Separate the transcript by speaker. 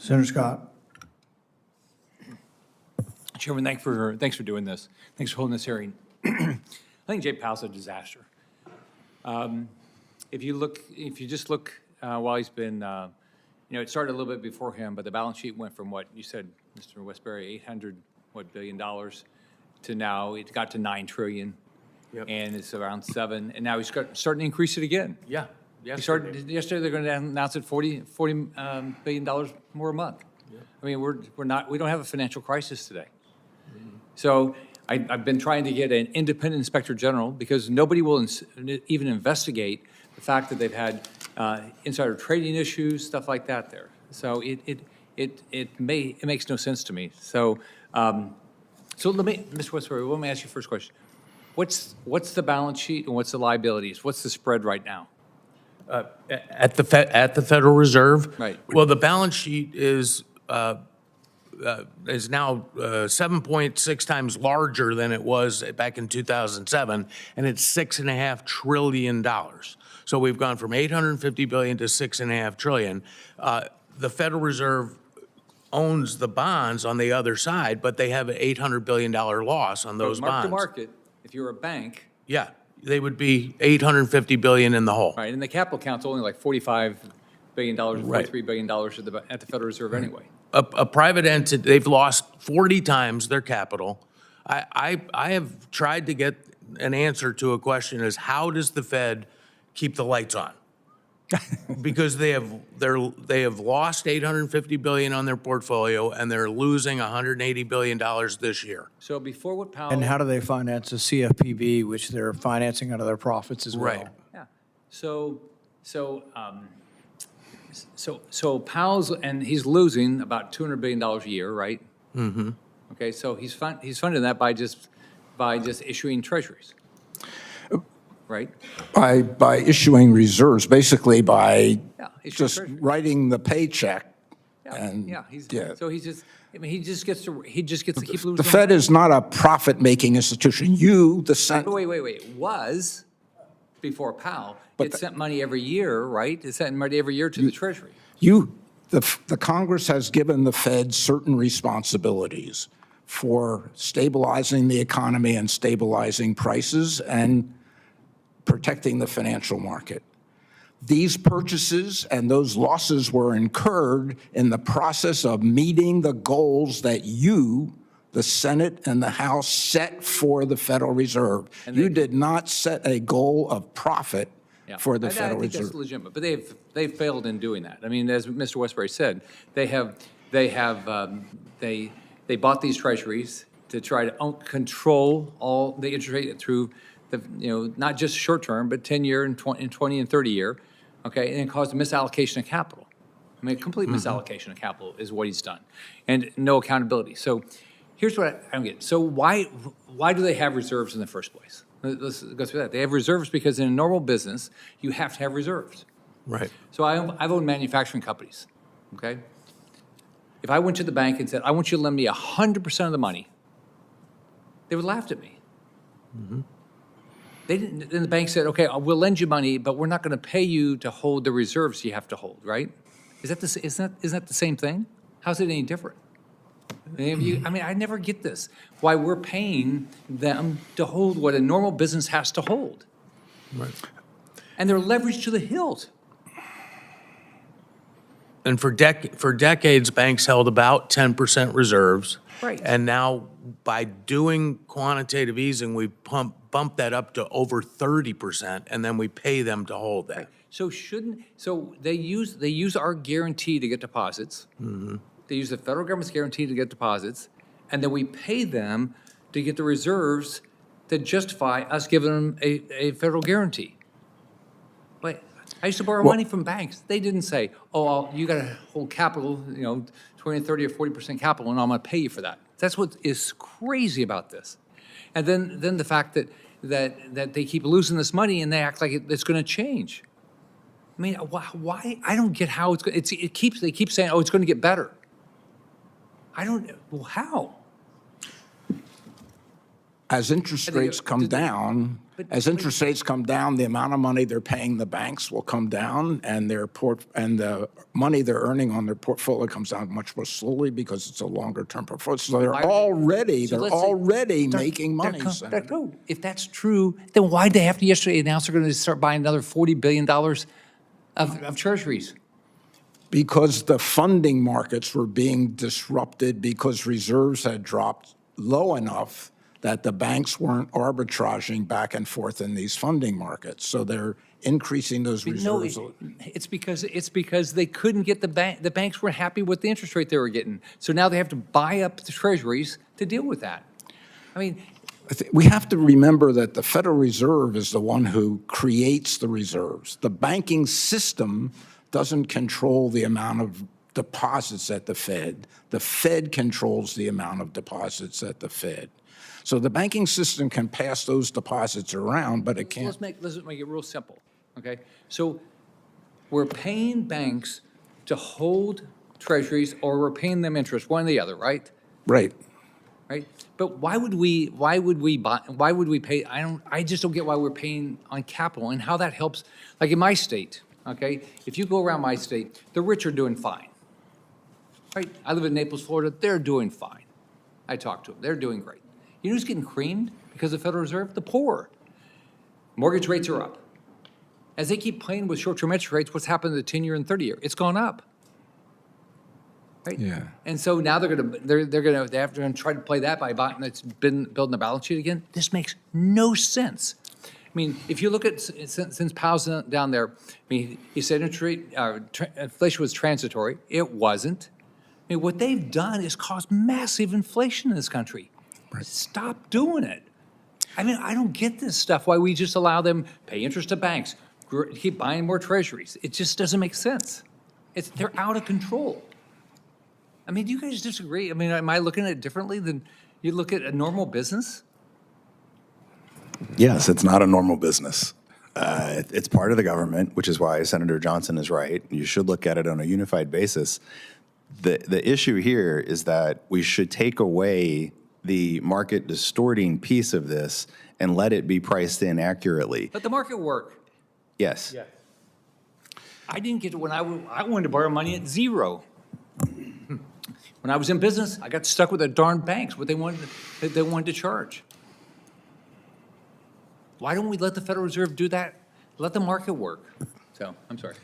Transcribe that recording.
Speaker 1: Senator Scott.
Speaker 2: Chairman, thanks for doing this. Thanks for holding this hearing. I think Jay Powell's a disaster. If you just look while he's been, it started a little bit before him, but the balance sheet went from what you said, Mr. Westbury, billion to now it got to 9 trillion,
Speaker 3: Yep.
Speaker 2: and it's around 7, and now he's starting to increase it again.
Speaker 3: Yeah.
Speaker 2: Yesterday they're going to announce it $40 billion more a month.
Speaker 3: Yep.
Speaker 2: I mean, we don't have a financial crisis today. So I've been trying to get an independent inspector general because nobody will even investigate the fact that they've had insider trading issues, stuff like that there. So it makes no sense to me. So let me, Mr. Westbury, let me ask you first question. What's the balance sheet and what's the liabilities? What's the spread right now?
Speaker 3: At the Federal Reserve?
Speaker 2: Right.
Speaker 3: Well, the balance sheet is now 7.6 times larger than it was back in 2007, and it's $6.5 trillion. So we've gone from 850 billion to 6.5 trillion. The Federal Reserve owns the bonds on the other side, but they have an $800 billion loss on those
Speaker 2: Mark
Speaker 3: bonds.
Speaker 2: to market, if you're a bank,
Speaker 3: Yeah, they would be 850 billion in the hole.
Speaker 2: right, and the capital account's only like $45 billion,
Speaker 3: Right.
Speaker 2: $43 billion at the Federal Reserve anyway.
Speaker 3: A private entity, they've lost 40 times their capital. I have tried to get an answer to a question is how does the Fed keep the lights on? Because they have lost 850 billion on their portfolio and they're losing 180 billion dollars this year.
Speaker 2: So before what Powell.
Speaker 1: And how do they finance the CFPB, which they're financing out of their profits as well?
Speaker 3: Right.
Speaker 2: Yeah, so Powell's, and he's losing about $200 billion a year, right? Mm-hmm. Okay, so he's funding that by just issuing treasuries, right?
Speaker 4: By issuing reserves, basically by
Speaker 2: Yeah, issuing
Speaker 4: just
Speaker 2: treasuries.
Speaker 4: writing the paycheck.
Speaker 2: Yeah,
Speaker 4: And,
Speaker 2: yeah,
Speaker 4: yeah.
Speaker 2: so he just gets to keep losing.
Speaker 4: The Fed is not a profit-making institution. You, the Senate,
Speaker 2: Wait, was before Powell.
Speaker 4: But
Speaker 2: It sent money every year, right? It sent money every year to the Treasury.
Speaker 4: the Congress has given the Fed certain responsibilities for stabilizing the economy and stabilizing prices and protecting the financial market. These purchases and those losses were incurred in the process of meeting the goals that you, the Senate and the House, set for the Federal Reserve. You did not set a goal of profit
Speaker 2: Yeah.
Speaker 4: for the
Speaker 2: I
Speaker 4: Federal
Speaker 2: think
Speaker 4: Reserve.
Speaker 2: that's legitimate, but they've failed in doing that. I mean, as Mr. Westbury said, they bought these treasuries to try to control all the interest rate through the, not just short term, but 10-year and 20 and 30-year, okay, and it caused a misallocation of capital. I mean, a complete misallocation of capital is what he's done, and no accountability. So here's what I don't get. So why do they have reserves in the first place? Let's go through that. They have reserves because in a normal business, you have to have reserves.
Speaker 3: Right.
Speaker 2: So I've owned manufacturing companies, okay? If I went to the bank and said, I want you to lend me 100% of the money, they would laugh at me.
Speaker 3: Mm-hmm.
Speaker 2: They didn't. Then the bank said, okay, we'll lend you money, but we're not going to pay you to hold the reserves you have to hold, right? Isn't that the same thing? How's it any different? I never get this. Why we're paying them to hold what a normal business has to hold.
Speaker 3: Right.
Speaker 2: And they're leveraged to the hilt.
Speaker 3: And for decades, banks held about 10% reserves.
Speaker 2: Right.
Speaker 3: And now, by doing quantitative easing, we bump that up to over 30%, and then we pay them to hold that.
Speaker 2: So they use our guarantee to get deposits.
Speaker 3: Mm-hmm.
Speaker 2: They use the federal government's guarantee to get deposits, and then we pay them to get the reserves to justify us giving them a federal guarantee. But I used to borrow money from banks. They didn't say, "Oh, you got to hold capital, 20, 30, or 40% capital, and I'm going to pay you for that." That's what is crazy about this. And then the fact that they keep losing this money and they act like it's going to change. I mean, why? I don't get how they keep saying, "Oh, it's going to get better." Well, how?
Speaker 4: As interest rates come down, As interest rates come down, the amount of money they're paying the banks will come down, and the money they're earning on their portfolio comes down much more slowly because it's a longer-term portfolio. So they're already making money, Senator.
Speaker 2: If that's true, then why did they have to yesterday announce they're going to start buying another $40 billion of treasuries?
Speaker 4: Because the funding markets were being disrupted because reserves had dropped low enough that the banks weren't arbitraging back and forth in these funding markets. So they're increasing those reserves.
Speaker 2: No, it's because they couldn't get the banks weren't happy with the interest rate they were getting. So now they have to buy up the treasuries to deal with that. I mean,
Speaker 4: We have to remember that the Federal Reserve is the one who creates the reserves. The banking system doesn't control the amount of deposits at the Fed. The Fed controls the amount of deposits at the Fed. So the banking system can pass those deposits around, but it can't.
Speaker 2: let's make it real simple, okay? So we're paying banks to hold treasuries, or we're paying them interest, one or the other, right?
Speaker 4: Right.
Speaker 2: Right? But why would we pay? I just don't get why we're paying on capital and how that helps. Like in my state, okay? If you go around my state, the rich are doing fine, right? I live in Naples, Florida. They're doing fine. I talk to them. They're doing great. You know who's getting creamed because of the Federal Reserve? The poor. Mortgage rates are up. As they keep playing with short-term interest rates, what's happened to the 10-year and 30-year? It's gone up. Right?
Speaker 4: Yeah.
Speaker 2: And so now they have to try to play that by buying. It's been building a balance sheet again. This makes no sense. I mean, if you look at since Powell's down there, I mean, he said inflation was transitory. It wasn't. I mean, what they've done is caused massive inflation in this country. Right. Stop doing it. I mean, I don't get this stuff. Why we just allow them pay interest to banks, keep buying more treasuries? It just doesn't make sense. They're out of control. I mean, do you guys disagree? I mean, am I looking at it differently than you look at a normal business?
Speaker 5: Yes, it's not a normal business. It's part of the government, which is why Senator Johnson is right. You should look at it on a unified basis. The issue here is that we should take away the market distorting piece of this and let it be priced in accurately.
Speaker 2: Let the market work.
Speaker 5: Yes.
Speaker 2: Yeah. I didn't get to when I wanted to borrow money at zero. When I was in business, I got stuck with the darn banks, what they wanted to charge. Why don't we let the Federal Reserve do that? Let the market work. So, I'm sorry.